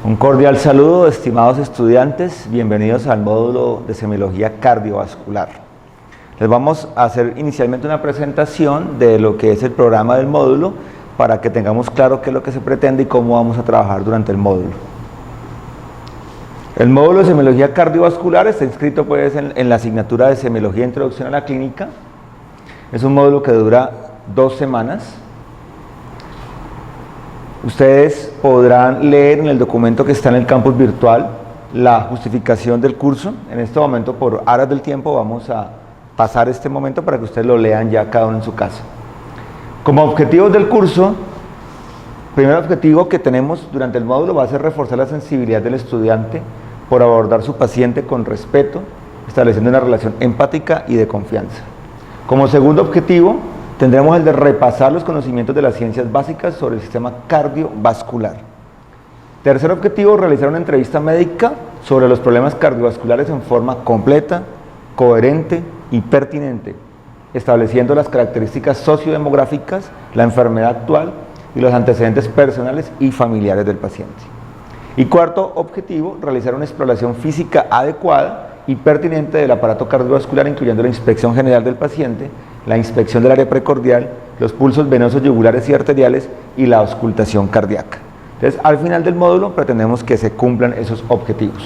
Un cordial saludo, estimados estudiantes, bienvenidos al módulo de semiología cardiovascular. Les vamos a hacer inicialmente una presentación de lo que es el programa del módulo para que tengamos claro qué es lo que se pretende y cómo vamos a trabajar durante el módulo. El módulo de semiología cardiovascular está inscrito pues en la asignatura de semiología e introducción a la clínica. Es un módulo que dura 2 semanas. Ustedes podrán leer en el documento que está en el campus virtual la justificación del curso. En este momento, por aras del tiempo, vamos a pasar este momento para que ustedes lo lean ya cada uno en su casa. Como objetivos del curso, el primer objetivo que tenemos durante el módulo va a ser reforzar la sensibilidad del estudiante por abordar su paciente con respeto, estableciendo una relación empática y de confianza. Como segundo objetivo, tendremos el de repasar los conocimientos de las ciencias básicas sobre el sistema cardiovascular. Tercer objetivo, realizar una entrevista médica sobre los problemas cardiovasculares en forma completa, coherente y pertinente, estableciendo las características sociodemográficas, la enfermedad actual y los antecedentes personales y familiares del paciente. Y cuarto objetivo, realizar una exploración física adecuada y pertinente del aparato cardiovascular, incluyendo la inspección general del paciente, la inspección del área precordial, los pulsos venosos yugulares y arteriales y la auscultación cardíaca. Entonces, al final del módulo pretendemos que se cumplan esos objetivos.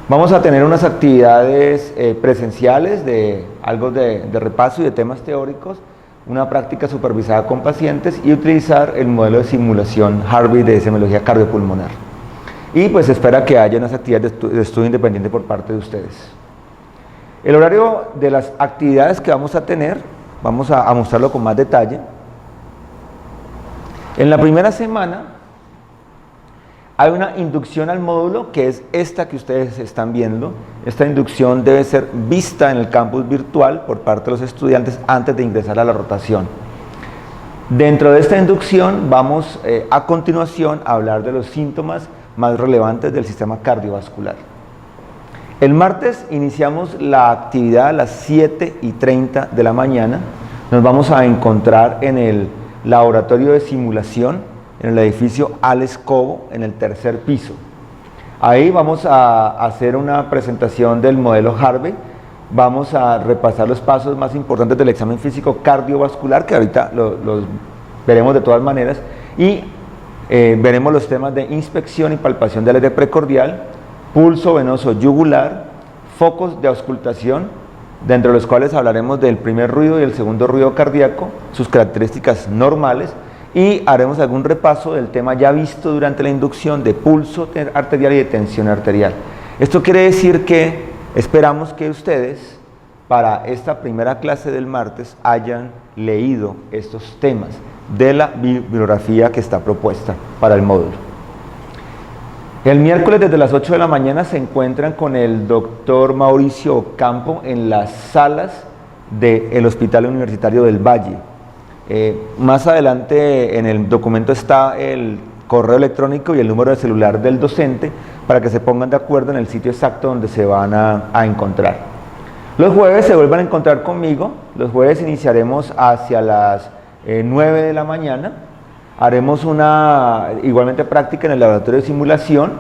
Vamos a tener unas actividades presenciales de algo de repaso y de temas teóricos, una práctica supervisada con pacientes y utilizar el modelo de simulación Harvey de semiología cardiopulmonar. Y pues se espera que haya unas actividades de estudio independiente por parte de ustedes. El horario de las actividades que vamos a tener, vamos a mostrarlo con más detalle. En la primera semana hay una inducción al módulo que es esta que ustedes están viendo. Esta inducción debe ser vista en el campus virtual por parte de los estudiantes antes de ingresar a la rotación. Dentro de esta inducción vamos a continuación a hablar de los síntomas más relevantes del sistema cardiovascular. El martes iniciamos la actividad a las 7:30 de la mañana. Nos vamos a encontrar en el laboratorio de simulación en el edificio Alex Cobo, en el 3er piso. Ahí vamos a hacer una presentación del modelo Harvey. Vamos a repasar los pasos más importantes del examen físico cardiovascular, que ahorita los veremos de todas maneras, y veremos los temas de inspección y palpación del área precordial, pulso venoso yugular, focos de auscultación, dentro de los cuales hablaremos del primer ruido y el segundo ruido cardíaco, sus características normales, y haremos algún repaso del tema ya visto durante la inducción de pulso arterial y de tensión arterial. Esto quiere decir que esperamos que ustedes, para esta primera clase del martes, hayan leído estos temas de la bibliografía que está propuesta para el módulo. El miércoles desde las 8 de la mañana se encuentran con el doctor Mauricio Ocampo en las salas del Hospital Universitario del Valle. Más adelante en el documento está el correo electrónico y el número de celular del docente para que se pongan de acuerdo en el sitio exacto donde se van a encontrar. Los jueves se vuelvan a encontrar conmigo. Los jueves iniciaremos hacia las 9 de la mañana. Haremos una igualmente práctica en el laboratorio de simulación.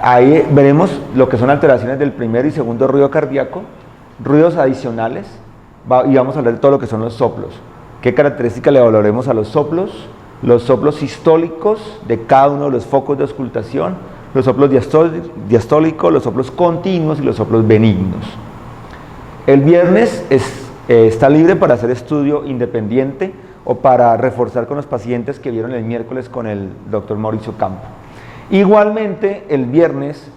Ahí veremos lo que son alteraciones del primer y segundo ruido cardíaco, ruidos adicionales, y vamos a hablar de todo lo que son los soplos. ¿Qué características le evaluaremos a los soplos sistólicos de cada uno de los focos de auscultación, los soplos diastólicos, los soplos continuos y los soplos benignos? El viernes está libre para hacer estudio independiente o para reforzar con los pacientes que vieron el miércoles con el doctor Mauricio Campo. Igualmente el viernes,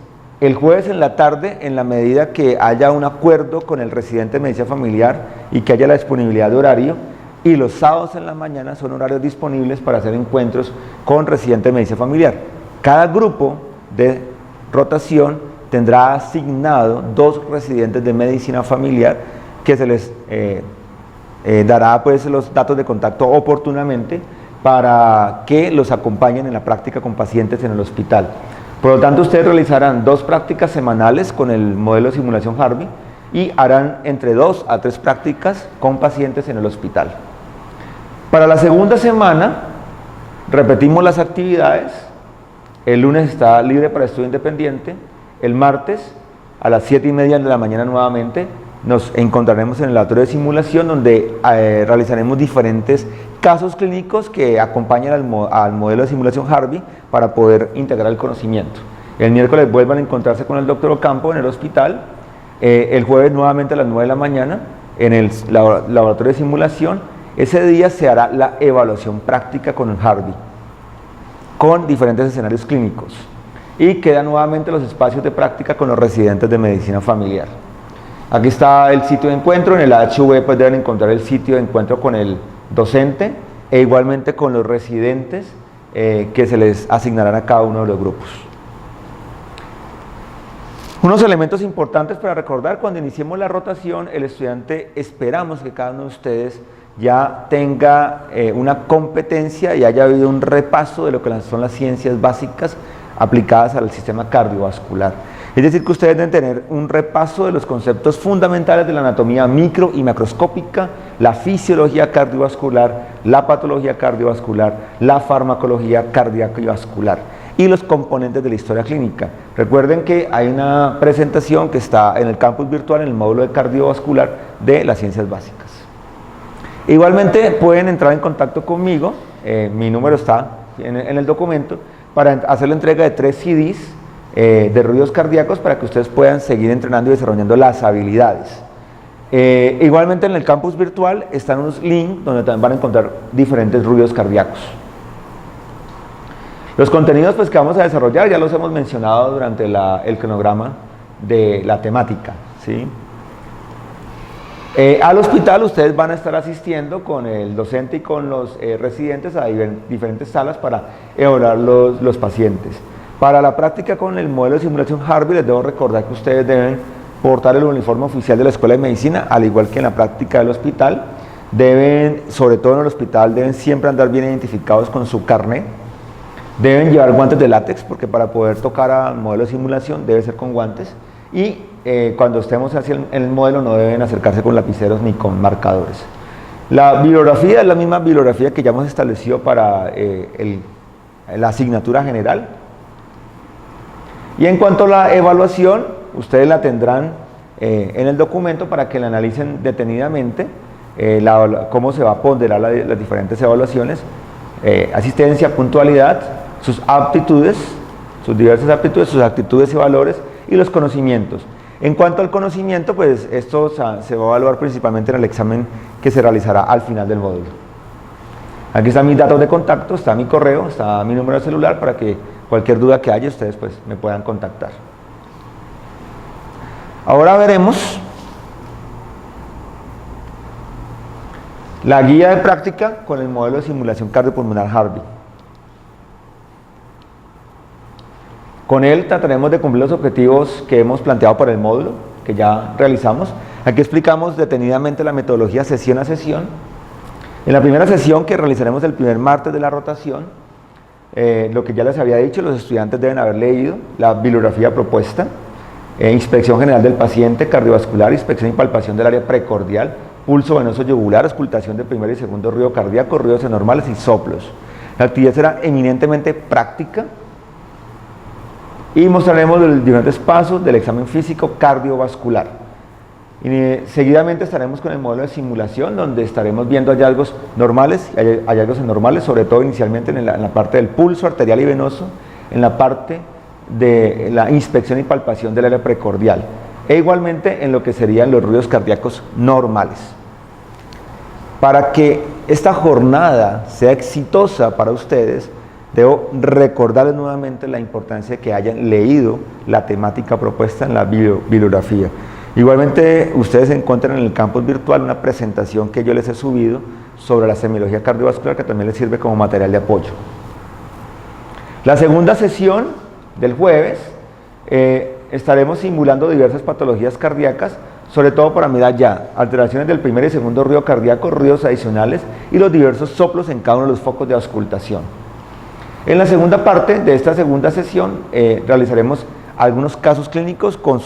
el jueves en la tarde, en la medida que haya un acuerdo con el residente de medicina familiar y que haya la disponibilidad de horario, y los sábados en la mañana son horarios disponibles para hacer encuentros con residentes de medicina familiar. Cada grupo de rotación tendrá asignado 2 residentes de medicina familiar que se les dará pues los datos de contacto oportunamente para que los acompañen en la práctica con pacientes en el hospital. Por lo tanto, ustedes realizarán 2 prácticas semanales con el modelo de simulación Harvey y harán entre 2 a 3 prácticas con pacientes en el hospital. Para la segunda semana repetimos las actividades El lunes está libre para estudio independiente. El martes a las 7:30 de la mañana nuevamente nos encontraremos en el laboratorio de simulación, donde realizaremos diferentes casos clínicos que acompañan al modelo de simulación Harvey para poder integrar el conocimiento. El miércoles vuelvan a encontrarse con el doctor Ocampo en el hospital. El jueves nuevamente a las 9 de la mañana en el laboratorio de simulación. Ese día se hará la evaluación práctica con el Harvey, con diferentes escenarios clínicos. Y quedan nuevamente los espacios de práctica con los residentes de medicina familiar. Aquí está el sitio de encuentro. En el HV pues deben encontrar el sitio de encuentro con el docente e igualmente con los residentes que se les asignarán a cada uno de los grupos. Unos elementos importantes para recordar: cuando iniciemos la rotación, el estudiante, esperamos que cada uno de ustedes ya tenga una competencia y haya habido un repaso de lo que son las ciencias básicas aplicadas al sistema cardiovascular. Es decir, que ustedes deben tener un repaso de los conceptos fundamentales de la anatomía micro y macroscópica, la fisiología cardiovascular, la patología cardiovascular, la farmacología cardíaca y vascular y los componentes de la historia clínica. Recuerden que hay una presentación que está en el campus virtual en el módulo de cardiovascular de las ciencias básicas. Igualmente pueden entrar en contacto conmigo, mi número está en el documento, para hacer la entrega de 3 CDs de ruidos cardíacos para que ustedes puedan seguir entrenando y desarrollando las habilidades. Igualmente en el campus virtual están unos links donde también van a encontrar diferentes ruidos cardíacos. Los contenidos pues que vamos a desarrollar ya los hemos mencionado durante el cronograma de la temática, ¿sí? Al hospital ustedes van a estar asistiendo con el docente y con los residentes a diferentes salas para evaluar los pacientes. Para la práctica con el modelo de simulación Harvey les debo recordar que ustedes deben portar el uniforme oficial de la Escuela de Medicina, al igual que en la práctica del hospital. Deben, sobre todo en el hospital, deben siempre andar bien identificados con su carnet. Deben llevar guantes de látex, porque para poder tocar al modelo de simulación debe ser con guantes. Y cuando estemos hacia el modelo no deben acercarse con lapiceros ni con marcadores. La bibliografía es la misma bibliografía que ya hemos establecido para la asignatura general. Y en cuanto a la evaluación, ustedes la tendrán en el documento para que la analicen detenidamente, cómo se va a ponderar las diferentes evaluaciones, asistencia, puntualidad, sus aptitudes, sus diversas aptitudes, sus actitudes y valores y los conocimientos. En cuanto al conocimiento, pues esto se va a evaluar principalmente en el examen que se realizará al final del módulo. Aquí están mis datos de contacto, está mi correo, está mi número de celular para que cualquier duda que haya ustedes pues me puedan contactar. Ahora veremos la guía de práctica con el modelo de simulación cardiopulmonar Harvey. Con él trataremos de cumplir los objetivos que hemos planteado para el módulo, que ya realizamos. Aquí explicamos detenidamente la metodología sesión a sesión. En la primera sesión, que realizaremos el primer martes de la rotación, lo que ya les había dicho, los estudiantes deben haber leído la bibliografía propuesta, inspección general del paciente, cardiovascular, inspección y palpación del área precordial, pulso venoso yugular, auscultación de primer y segundo ruido cardíaco, ruidos anormales y soplos. La actividad será eminentemente práctica y mostraremos los diferentes pasos del examen físico cardiovascular. Y seguidamente estaremos con el modelo de simulación, donde estaremos viendo hallazgos normales y hallazgos anormales, sobre todo inicialmente en la parte del pulso arterial y venoso, en la parte de la inspección y palpación del área precordial, e igualmente en lo que serían los ruidos cardíacos normales. Para que esta jornada sea exitosa para ustedes, debo recordarles nuevamente la importancia de que hayan leído la temática propuesta en la bibliografía. Igualmente, ustedes encuentran en el campus virtual una presentación que yo les he subido sobre la semiología cardiovascular, que también les sirve como material de apoyo. La segunda sesión del jueves estaremos simulando diversas patologías cardíacas, sobre todo para mirar ya alteraciones del primer y segundo ruido cardíaco, ruidos adicionales y los diversos soplos en cada uno de los focos de auscultación. En la segunda parte de esta segunda sesión realizaremos algunos casos clínicos con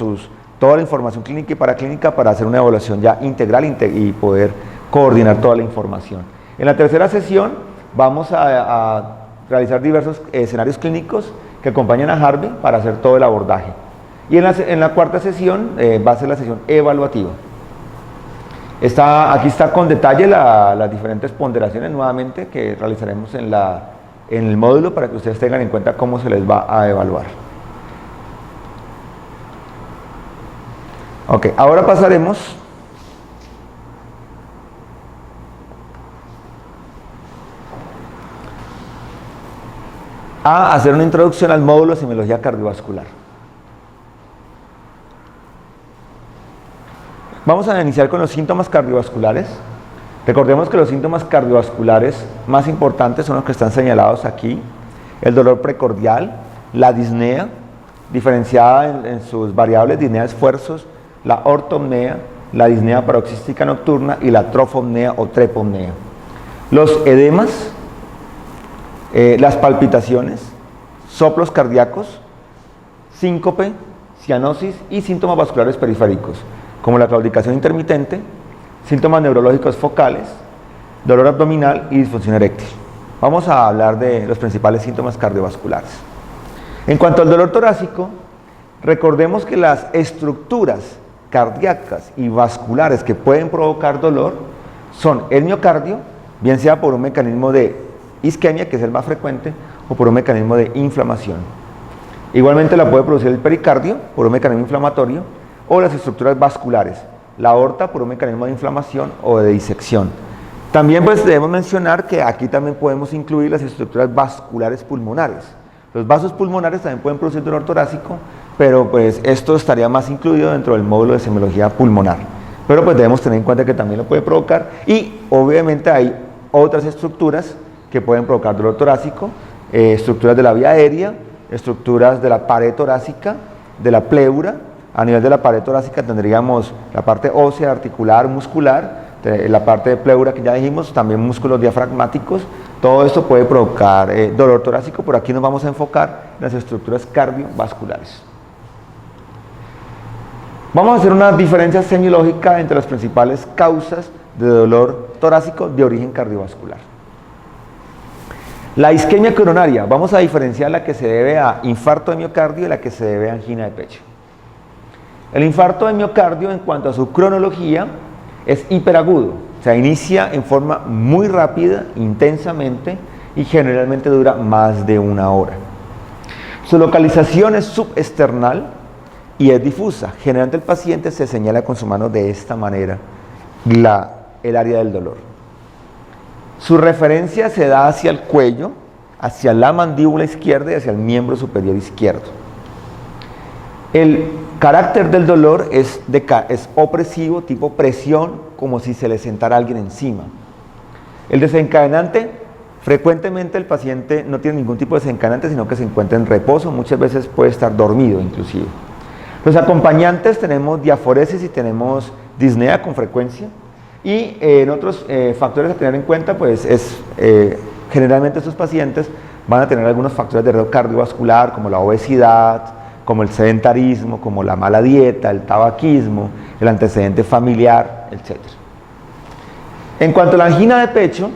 toda la información clínica y paraclínica para hacer una evaluación ya integral y poder coordinar toda la información. En la tercera sesión vamos a realizar diversos escenarios clínicos que acompañan a Harvey para hacer todo el abordaje. Y en la cuarta sesión va a ser la sesión evaluativa. Aquí está con detalle las diferentes ponderaciones nuevamente que realizaremos en el módulo para que ustedes tengan en cuenta cómo se les va a evaluar. Ok, ahora pasaremos a hacer una introducción al módulo de semiología cardiovascular. Vamos a iniciar con los síntomas cardiovasculares. Recordemos que los síntomas cardiovasculares más importantes son los que están señalados aquí: el dolor precordial, la disnea, diferenciada en sus variables: disnea de esfuerzos, la ortopnea, la disnea paroxística nocturna y la trofopnea o trepopnea. Los edemas, las palpitaciones, soplos cardíacos, síncope, cianosis y síntomas vasculares periféricos, como la claudicación intermitente, síntomas neurológicos focales, dolor abdominal y disfunción eréctil. Vamos a hablar de los principales síntomas cardiovasculares. En cuanto al dolor torácico, recordemos que las estructuras cardíacas y vasculares que pueden provocar dolor son el miocardio, bien sea por un mecanismo de isquemia, que es el más frecuente, o por un mecanismo de inflamación. Igualmente la puede producir el pericardio por un mecanismo inflamatorio, o las estructuras vasculares, la aorta por un mecanismo de inflamación o de disección. También pues debemos mencionar que aquí también podemos incluir las estructuras vasculares pulmonares. Los vasos pulmonares también pueden producir dolor torácico, pero pues esto estaría más incluido dentro del módulo de semiología pulmonar. Pero pues debemos tener en cuenta que también lo puede provocar, y obviamente hay otras estructuras que pueden provocar dolor torácico, estructuras de la vía aérea, estructuras de la pared torácica, de la pleura. A nivel de la pared torácica tendríamos la parte ósea, articular, muscular, la parte de pleura que ya dijimos, también músculos diafragmáticos. Todo esto puede provocar dolor torácico, pero aquí nos vamos a enfocar en las estructuras cardiovasculares. Vamos a hacer una diferencia semiológica entre las principales causas de dolor torácico de origen cardiovascular. La isquemia coronaria, vamos a diferenciar la que se debe a infarto de miocardio y la que se debe a angina de pecho. El infarto de miocardio, en cuanto a su cronología, es hiperagudo, o sea, inicia en forma muy rápida, intensamente, y generalmente dura más de 1 hora. Su localización es subesternal y es difusa. Generalmente el paciente se señala con su mano de esta manera el área del dolor. Su referencia se da hacia el cuello, hacia la mandíbula izquierda y hacia el miembro superior izquierdo. El carácter del dolor es opresivo, tipo presión, como si se le sentara alguien encima. El desencadenante, frecuentemente el paciente no tiene ningún tipo de desencadenante, sino que se encuentra en reposo, muchas veces puede estar dormido inclusive. Los acompañantes, tenemos diaforesis y tenemos disnea con frecuencia, y en otros factores a tener en cuenta, pues generalmente estos pacientes van a tener algunos factores de riesgo cardiovascular, como la obesidad, como el sedentarismo, como la mala dieta, el tabaquismo, el antecedente familiar, etc. En cuanto a la angina de pecho,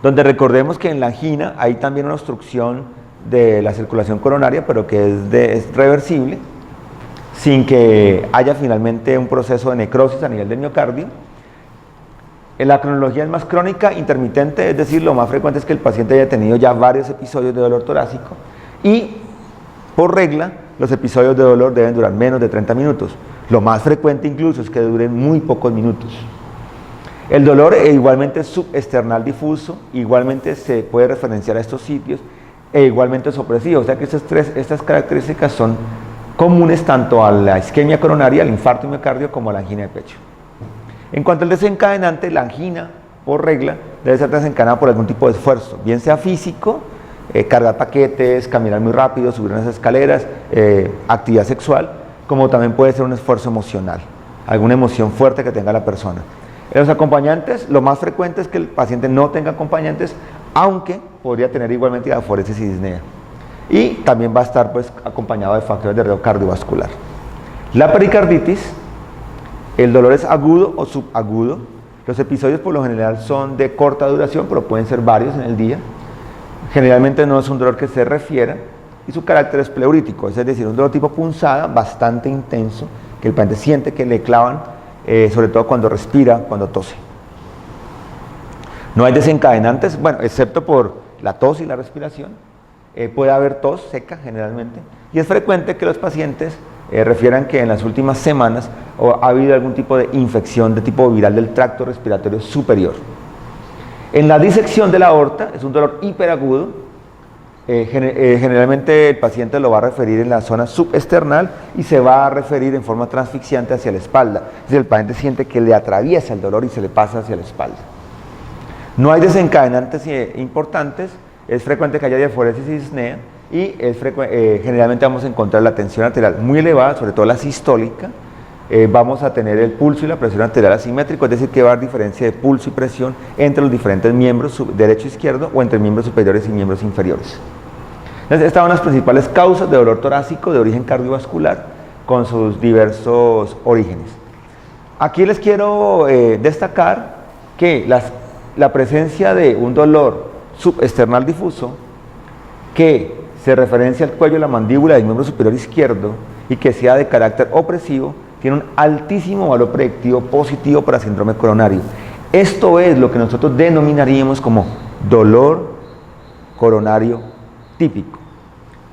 donde recordemos que en la angina hay también una obstrucción de la circulación coronaria, pero que es reversible, sin que haya finalmente un proceso de necrosis a nivel del miocardio. En la cronología es más crónica, intermitente, es decir, lo más frecuente es que el paciente haya tenido ya varios episodios de dolor torácico, y por regla, los episodios de dolor deben durar menos de 30 minutos. Lo más frecuente incluso es que duren muy pocos minutos. El dolor igualmente es subesternal difuso, igualmente se puede referenciar a estos sitios, e igualmente es opresivo. O sea que estas características son comunes tanto a la isquemia coronaria, al infarto de miocardio, como a la angina de pecho. En cuanto al desencadenante, la angina, por regla, debe ser desencadenada por algún tipo de esfuerzo, bien sea físico, cargar paquetes, caminar muy rápido, subir unas escaleras, actividad sexual, como también puede ser un esfuerzo emocional, alguna emoción fuerte que tenga la persona. En los acompañantes, lo más frecuente es que el paciente no tenga acompañantes, aunque podría tener igualmente diaforesis y disnea. Y también va a estar pues acompañado de factores de riesgo cardiovascular. La pericarditis, el dolor es agudo o subagudo. Los episodios por lo general son de corta duración, pero pueden ser varios en el día. Generalmente no es un dolor que se refiera y su carácter es pleurítico, es decir, un dolor tipo punzada bastante intenso que el paciente siente que le clavan, sobre todo cuando respira, cuando tose. No hay desencadenantes, bueno, excepto por la tos y la respiración. Puede haber tos seca generalmente y es frecuente que los pacientes refieran que en las últimas semanas ha habido algún tipo de infección de tipo viral del tracto respiratorio superior. En la disección de la aorta es un dolor hiperagudo. Generalmente el paciente lo va a referir en la zona subesternal y se va a referir en forma transfixiante hacia la espalda. Es decir, el paciente siente que le atraviesa el dolor y se le pasa hacia la espalda. No hay desencadenantes importantes, es frecuente que haya diaforesis y disnea y generalmente vamos a encontrar la tensión arterial muy elevada, sobre todo la sistólica. Vamos a tener el pulso y la presión arterial asimétrico, es decir, que va a haber diferencia de pulso y presión entre los diferentes miembros derecho e izquierdo o entre miembros superiores y miembros inferiores. Entonces, estas son las principales causas de dolor torácico de origen cardiovascular con sus diversos orígenes. Aquí les quiero destacar que la presencia de un dolor subesternal difuso que se referencia al cuello, la mandíbula del miembro superior izquierdo y que sea de carácter opresivo tiene un altísimo valor predictivo positivo para síndrome coronario. Esto es lo que nosotros denominaríamos como dolor coronario típico.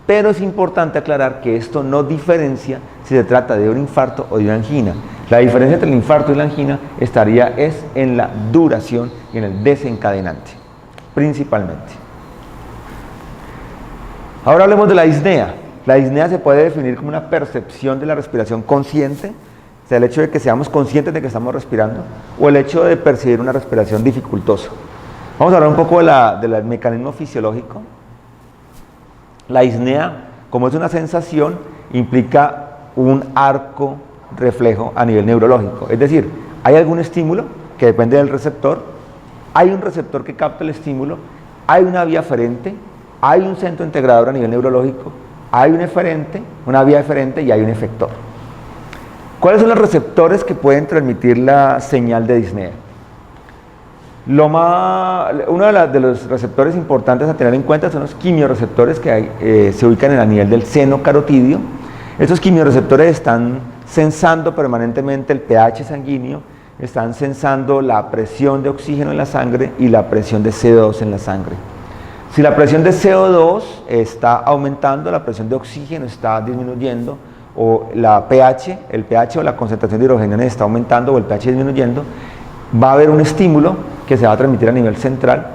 Pero es importante aclarar que esto no diferencia si se trata de un infarto o de una angina. La diferencia entre el infarto y la angina estaría en la duración y en el desencadenante, principalmente. Ahora hablemos de la disnea. La disnea se puede definir como una percepción de la respiración consciente, o sea, el hecho de que seamos conscientes de que estamos respirando, o el hecho de percibir una respiración dificultosa. Vamos a hablar un poco del mecanismo fisiológico. La disnea, como es una sensación, implica un arco reflejo a nivel neurológico. Es decir, hay algún estímulo que depende del receptor, hay un receptor que capta el estímulo, hay una vía aferente, hay un centro integrador a nivel neurológico, hay un eferente, una vía eferente y hay un efector. ¿Cuáles son los receptores que pueden transmitir la señal de disnea? Uno de los receptores importantes a tener en cuenta son los quimioreceptores que se ubican a nivel del seno carotidio. Estos quimioreceptores están sensando permanentemente el pH sanguíneo, están sensando la presión de oxígeno en la sangre y la presión de CO2 en la sangre. Si la presión de CO2 está aumentando, la presión de oxígeno está disminuyendo, o el pH o la concentración de hidrógeno está aumentando o el pH disminuyendo, va a haber un estímulo que se va a transmitir a nivel central,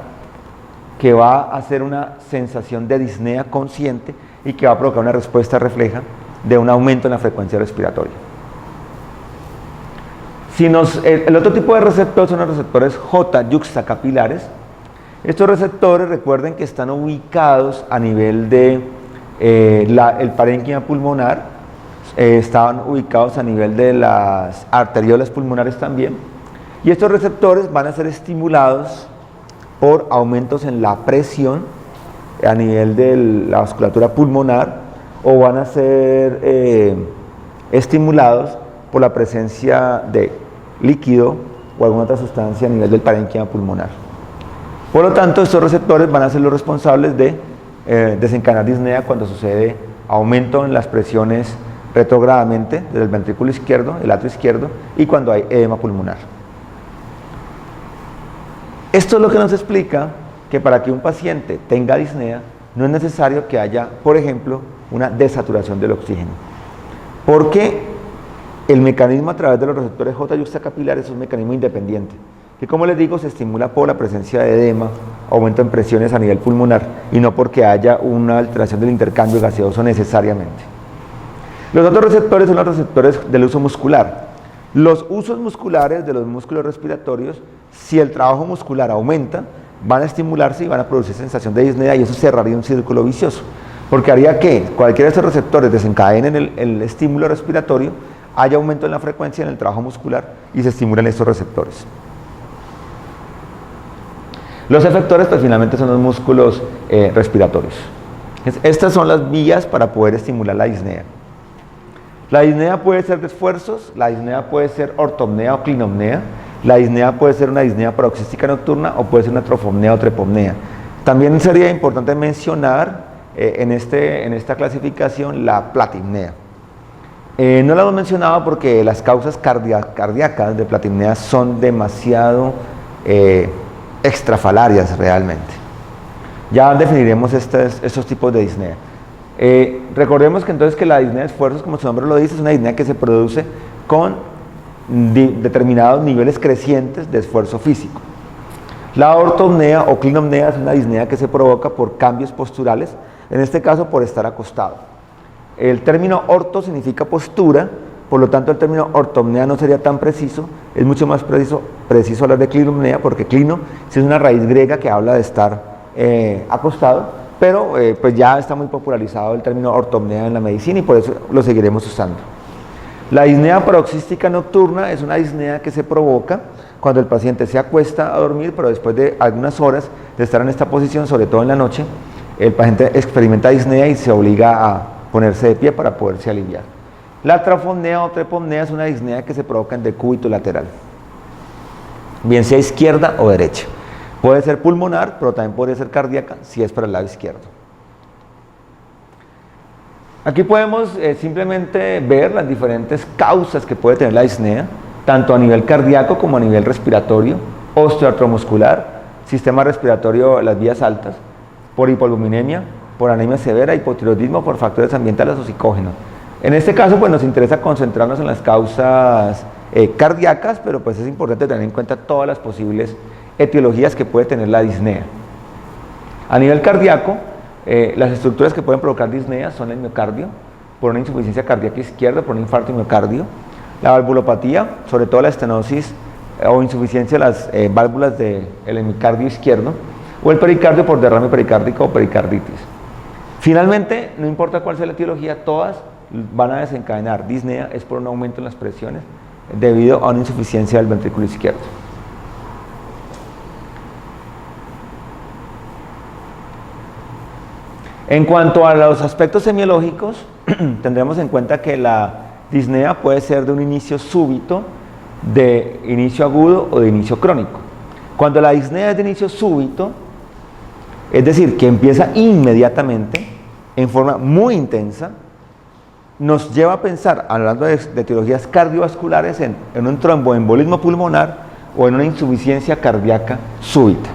que va a hacer una sensación de disnea consciente y que va a provocar una respuesta refleja de un aumento en la frecuencia respiratoria. El otro tipo de receptores son los receptores J yuxtacapilares. Estos receptores, recuerden que están ubicados a nivel de el parénquima pulmonar, están ubicados a nivel de las arteriolas pulmonares también, y estos receptores van a ser estimulados por aumentos en la presión a nivel de la vasculatura pulmonar, o van a ser estimulados por la presencia de líquido o alguna otra sustancia a nivel del parénquima pulmonar. Por lo tanto, estos receptores van a ser los responsables de desencadenar disnea cuando sucede aumento en las presiones retrógradamente desde el ventrículo izquierdo, el atrio izquierdo, y cuando hay edema pulmonar. Esto es lo que nos explica que para que un paciente tenga disnea no es necesario que haya, por ejemplo, una desaturación del oxígeno, porque el mecanismo a través de los receptores J yuxtacapilares es un mecanismo independiente, que, como les digo, se estimula por la presencia de edema, aumento en presiones a nivel pulmonar, y no porque haya una alteración del intercambio gaseoso necesariamente. Los otros receptores son los receptores del uso muscular. Los usos musculares de los músculos respiratorios, si el trabajo muscular aumenta, van a estimularse y van a producir sensación de disnea, y eso cerraría un círculo vicioso, porque haría que cualquiera de estos receptores desencadenen el estímulo respiratorio, haya aumento en la frecuencia en el trabajo muscular y se estimulan estos receptores. Los efectores, pues finalmente son los músculos respiratorios. Estas son las vías para poder estimular la disnea. La disnea puede ser de esfuerzos, la disnea puede ser ortopnea o clinomnea, la disnea puede ser una disnea paroxística nocturna o puede ser una trofopnea o trepopnea. También sería importante mencionar en esta clasificación la platimnea. No la hemos mencionado porque las causas cardíacas de platimnea son demasiado extrafalarias realmente. Ya definiremos estos tipos de disnea. Recordemos que entonces que la disnea de esfuerzos, como su nombre lo dice, es una disnea que se produce con determinados niveles crecientes de esfuerzo físico. La ortopnea o clinomnea es una disnea que se provoca por cambios posturales, en este caso por estar acostado. El término orto significa postura, por lo tanto el término ortopnea no sería tan preciso, es mucho más preciso hablar de clinomnea, porque clino sí es una raíz griega que habla de estar acostado, pero pues ya está muy popularizado el término ortopnea en la medicina y por eso lo seguiremos usando. La disnea paroxística nocturna es una disnea que se provoca cuando el paciente se acuesta a dormir, pero después de algunas horas de estar en esta posición, sobre todo en la noche, el paciente experimenta disnea y se obliga a ponerse de pie para poderse aliviar. La trafomnea o trepomnea es una disnea que se provoca en decúbito lateral, bien sea izquierda o derecha. Puede ser pulmonar, pero también podría ser cardíaca si es para el lado izquierdo. Aquí podemos simplemente ver las diferentes causas que puede tener la disnea, tanto a nivel cardíaco como a nivel respiratorio, osteoartromuscular, sistema respiratorio, las vías altas, por hipolipominemia, por anemia severa, hipotiroidismo, por factores ambientales o psicógenos. En este caso, pues nos interesa concentrarnos en las causas cardíacas, pero pues es importante tener en cuenta todas las posibles etiologías que puede tener la disnea. A nivel cardíaco, las estructuras que pueden provocar disnea son el miocardio, por una insuficiencia cardíaca izquierda, por un infarto de miocardio, la valvulopatía, sobre todo la estenosis o insuficiencia de las válvulas del hemicardio izquierdo, o el pericardio por derrame pericárdico o pericarditis. Finalmente, no importa cuál sea la etiología, todas van a desencadenar disnea, es por un aumento en las presiones debido a una insuficiencia del ventrículo izquierdo. En cuanto a los aspectos semiológicos, tendremos en cuenta que la disnea puede ser de un inicio súbito, de inicio agudo o de inicio crónico. Cuando la disnea es de inicio súbito, es decir, que empieza inmediatamente, en forma muy intensa, nos lleva a pensar, hablando de etiologías cardiovasculares, en un tromboembolismo pulmonar o en una insuficiencia cardíaca súbita,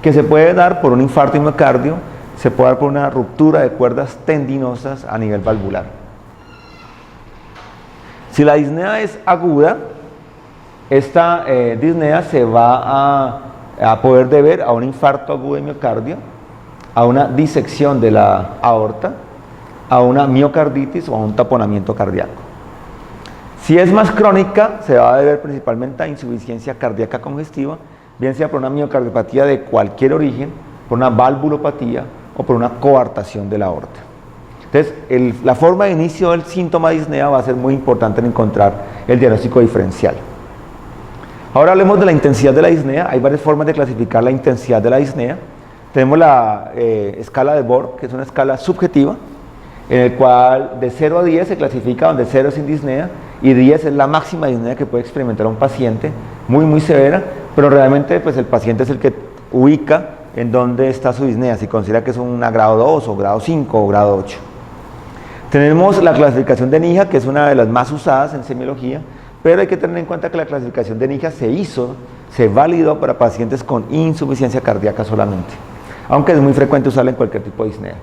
que se puede dar por un infarto de miocardio, se puede dar por una ruptura de cuerdas tendinosas a nivel valvular. Si la disnea es aguda, esta disnea se va a poder deber a un infarto agudo de miocardio, a una disección de la aorta, a una miocarditis o a un taponamiento cardíaco. Si es más crónica, se va a deber principalmente a insuficiencia cardíaca congestiva, bien sea por una miocardiopatía de cualquier origen, por una valvulopatía o por una coartación de la aorta. Entonces, la forma de inicio del síntoma de disnea va a ser muy importante en encontrar el diagnóstico diferencial. Ahora hablemos de la intensidad de la disnea. Hay varias formas de clasificar la intensidad de la disnea. Tenemos la escala de Borg, que es una escala subjetiva, en el cual de 0 a 10 se clasifica, donde 0 es sin disnea y 10 es la máxima disnea que puede experimentar un paciente, muy severa, pero realmente pues el paciente es el que ubica en dónde está su disnea, si considera que es un grado 2 o grado 5 o grado 8. Tenemos la clasificación de NIJA, que es una de las más usadas en semiología, pero hay que tener en cuenta que la clasificación de NIJA se validó para pacientes con insuficiencia cardíaca solamente, aunque es muy frecuente usarla en cualquier tipo de disnea.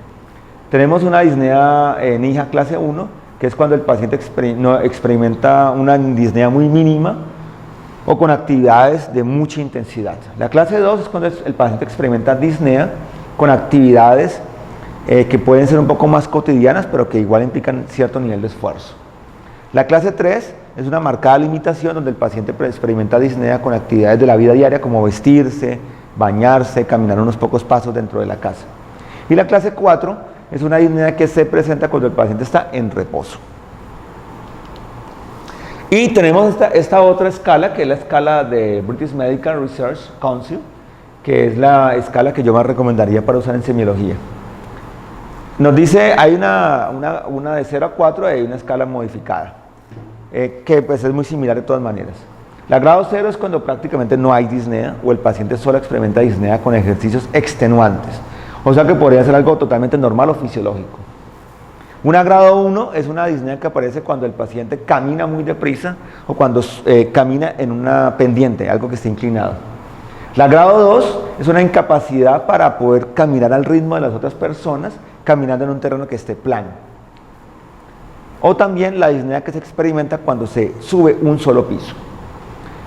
Tenemos una disnea NIJA clase 1, que es cuando el paciente experimenta una disnea muy mínima o con actividades de mucha intensidad. La clase 2 es cuando el paciente experimenta disnea con actividades que pueden ser un poco más cotidianas, pero que igual implican cierto nivel de esfuerzo. La clase 3 es una marcada limitación donde el paciente experimenta disnea con actividades de la vida diaria como vestirse, bañarse, caminar unos pocos pasos dentro de la casa. Y la clase 4 es una disnea que se presenta cuando el paciente está en reposo. Y tenemos esta otra escala, que es la escala de British Medical Research Council, que es la escala que yo más recomendaría para usar en semiología. Nos dice, hay una de 0 a 4 y hay una escala modificada, que pues es muy similar de todas maneras. La grado 0 es cuando prácticamente no hay disnea o el paciente solo experimenta disnea con ejercicios extenuantes. O sea que podría ser algo totalmente normal o fisiológico. Una grado 1 es una disnea que aparece cuando el paciente camina muy deprisa o cuando camina en una pendiente, algo que esté inclinado. La grado 2 es una incapacidad para poder caminar al ritmo de las otras personas, caminando en un terreno que esté plano. O también la disnea que se experimenta cuando se sube un solo piso.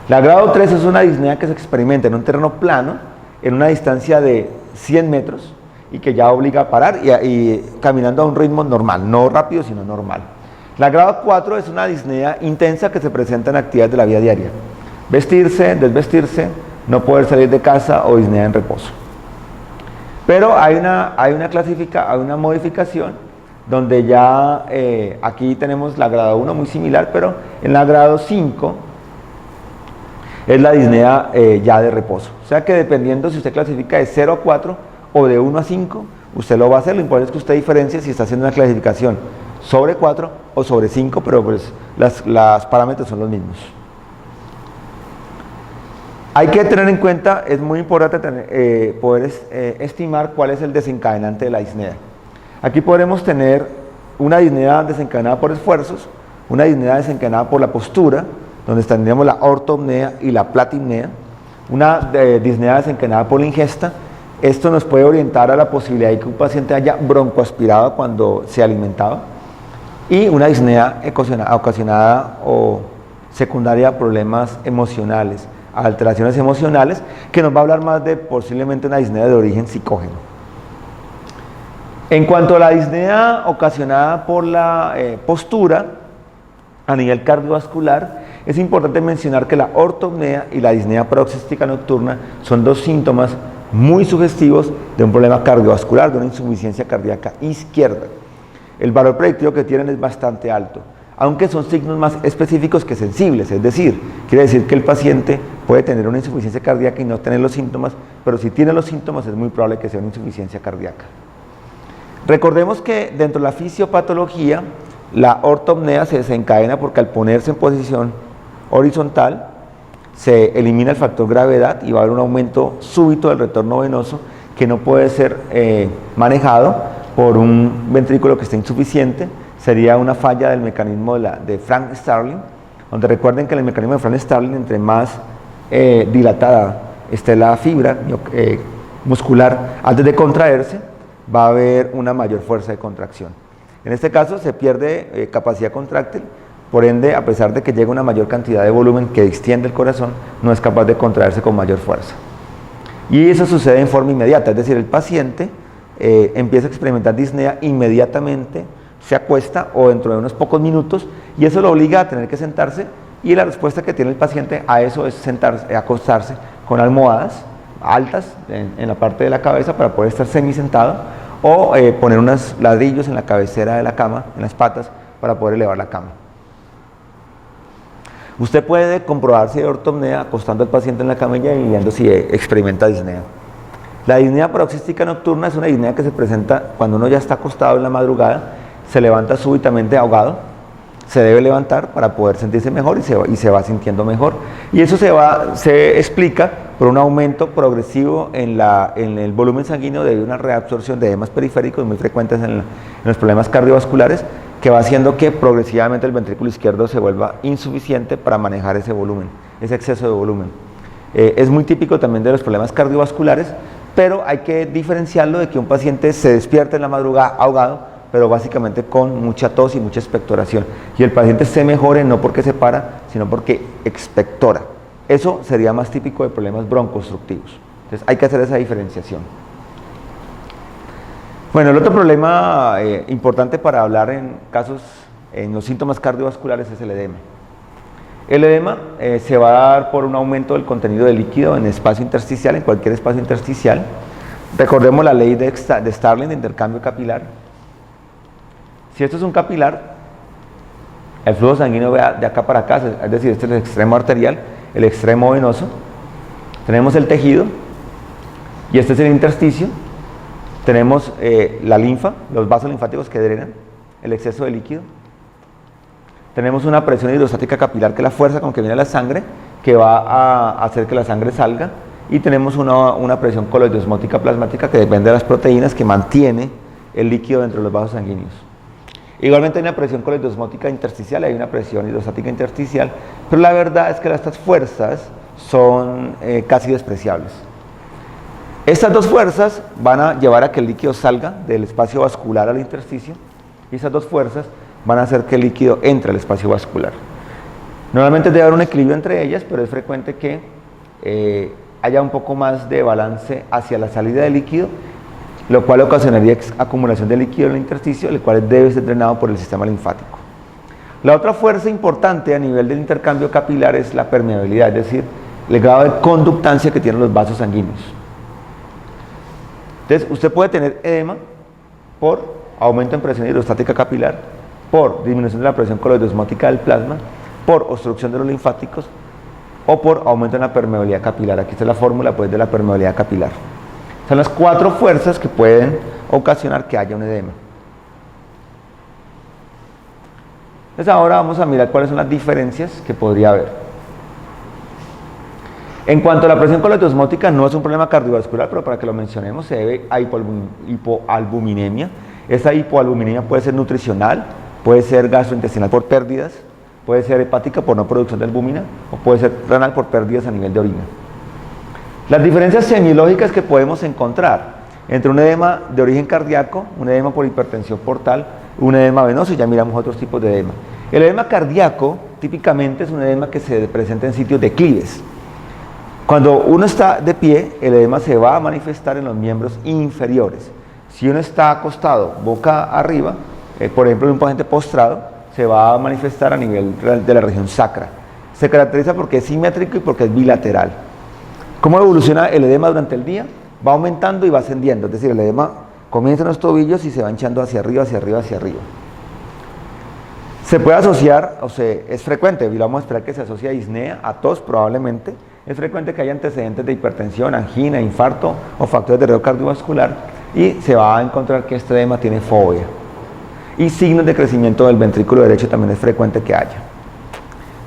La grado 3 es una disnea que se experimenta en un terreno plano, en una distancia de 100 metros, y que ya obliga a parar y caminando a un ritmo normal, no rápido, sino normal. La grado 4 es una disnea intensa que se presenta en actividades de la vida diaria. Vestirse, desvestirse, no poder salir de casa o disnea en reposo. Pero hay una modificación donde ya aquí tenemos la grado 1 muy similar, pero en la grado 5 es la disnea ya de reposo. O sea que dependiendo si usted clasifica de 0 a 4 o de 1 a 5, usted lo va a hacer. Lo importante es que usted diferencie si está haciendo una clasificación sobre 4 o sobre 5, pero pues los parámetros son los mismos. Hay que tener en cuenta, es muy importante poder estimar cuál es el desencadenante de la disnea. Aquí podremos tener una disnea desencadenada por esfuerzos, una disnea desencadenada por la postura, donde tendríamos la ortopnea y la platimnea, una disnea desencadenada por la ingesta. Esto nos puede orientar a la posibilidad de que un paciente haya broncoaspirado cuando se alimentaba, y una disnea ocasionada o secundaria a problemas emocionales, a alteraciones emocionales, que nos va a hablar más de posiblemente una disnea de origen psicógeno. En cuanto a la disnea ocasionada por la postura, a nivel cardiovascular, es importante mencionar que la ortopnea y la disnea paroxística nocturna son dos síntomas muy sugestivos de un problema cardiovascular, de una insuficiencia cardíaca izquierda. El valor predictivo que tienen es bastante alto, aunque son signos más específicos que sensibles, es decir, quiere decir que el paciente puede tener una insuficiencia cardíaca y no tener los síntomas, pero si tiene los síntomas es muy probable que sea una insuficiencia cardíaca. Recordemos que dentro de la fisiopatología, la ortopnea se desencadena porque al ponerse en posición horizontal, se elimina el factor gravedad y va a haber un aumento súbito del retorno venoso que no puede ser manejado por un ventrículo que esté insuficiente. Sería una falla del mecanismo de Frank Starling, donde recuerden que en el mecanismo de Frank Starling, entre más dilatada esté la fibra muscular antes de contraerse, va a haber una mayor fuerza de contracción. En este caso se pierde capacidad contráctil, por ende, a pesar de que llega una mayor cantidad de volumen que extiende el corazón, no es capaz de contraerse con mayor fuerza. Y eso sucede en forma inmediata, es decir, el paciente empieza a experimentar disnea inmediatamente, se acuesta o dentro de unos pocos minutos, y eso lo obliga a tener que sentarse, y la respuesta que tiene el paciente a eso es acostarse con almohadas altas en la parte de la cabeza para poder estar semisentado, o poner unos ladrillos en la cabecera de la cama, en las patas, para poder elevar la cama. Usted puede comprobar si hay ortopnea acostando al paciente en la camilla y viendo si experimenta disnea. La disnea paroxística nocturna es una disnea que se presenta cuando uno ya está acostado en la madrugada, se levanta súbitamente ahogado, se debe levantar para poder sentirse mejor y se va sintiendo mejor. Y eso se explica por un aumento progresivo en el volumen sanguíneo debido a una reabsorción de edemas periféricos muy frecuentes en los problemas cardiovasculares, que va haciendo que progresivamente el ventrículo izquierdo se vuelva insuficiente para manejar ese volumen, ese exceso de volumen. Es muy típico también de los problemas cardiovasculares, pero hay que diferenciarlo de que un paciente se despierta en la madrugada ahogado, pero básicamente con mucha tos y mucha expectoración, y el paciente se mejore no porque se para, sino porque expectora. Eso sería más típico de problemas broncoobstructivos. Entonces hay que hacer esa diferenciación. Bueno, el otro problema importante para hablar en los síntomas cardiovasculares es el edema. El edema se va a dar por un aumento del contenido de líquido en espacio intersticial, en cualquier espacio intersticial. Recordemos la ley de Starling de intercambio capilar. Si esto es un capilar, el flujo sanguíneo va de acá para acá, es decir, este es el extremo arterial, el extremo venoso. Tenemos el tejido y este es el intersticio. Tenemos la linfa, los vasos linfáticos que drenan el exceso de líquido. Tenemos una presión hidrostática capilar, que es la fuerza con que viene la sangre, que va a hacer que la sangre salga, y tenemos una presión coloidosmótica plasmática que depende de las proteínas que mantiene el líquido dentro de los vasos sanguíneos. Igualmente hay una presión coloidosmótica intersticial, hay una presión hidrostática intersticial, pero la verdad es que estas fuerzas son casi despreciables. Estas dos fuerzas van a llevar a que el líquido salga del espacio vascular al intersticio, y esas dos fuerzas van a hacer que el líquido entre al espacio vascular. Normalmente debe haber un equilibrio entre ellas, pero es frecuente que haya un poco más de balance hacia la salida del líquido, lo cual ocasionaría acumulación de líquido en el intersticio, el cual debe ser drenado por el sistema linfático. La otra fuerza importante a nivel del intercambio capilar es la permeabilidad, es decir, el grado de conductancia que tienen los vasos sanguíneos. Entonces, usted puede tener edema por aumento en presión hidrostática capilar, por disminución de la presión coloidosmótica del plasma, por obstrucción de los linfáticos o por aumento en la permeabilidad capilar. Aquí está la fórmula pues, de la permeabilidad capilar. Son las 4 fuerzas que pueden ocasionar que haya un edema. Entonces ahora vamos a mirar cuáles son las diferencias que podría haber. En cuanto a la presión coloidosmótica, no es un problema cardiovascular, pero para que lo mencionemos se debe a hipoalbuminemia. Esta hipoalbuminemia puede ser nutricional, puede ser gastrointestinal por pérdidas, puede ser hepática por no producción de albúmina, o puede ser renal por pérdidas a nivel de orina. Las diferencias semiológicas que podemos encontrar entre un edema de origen cardíaco, un edema por hipertensión portal, un edema venoso, y ya miramos otros tipos de edema. El edema cardíaco típicamente es un edema que se presenta en sitios declives. Cuando uno está de pie, el edema se va a manifestar en los miembros inferiores. Si uno está acostado boca arriba, por ejemplo en un paciente postrado, se va a manifestar a nivel de la región sacra. Se caracteriza porque es simétrico y porque es bilateral. ¿Cómo evoluciona el edema durante el día? Va aumentando y va ascendiendo, es decir, el edema comienza en los tobillos y se va hinchando hacia arriba, hacia arriba, hacia arriba. Se puede asociar, o sea, es frecuente, y vamos a esperar que se asocie a disnea, a tos probablemente. Es frecuente que haya antecedentes de hipertensión, angina, infarto o factores de riesgo cardiovascular, y se va a encontrar que este edema tiene fobia. Y signos de crecimiento del ventrículo derecho también es frecuente que haya.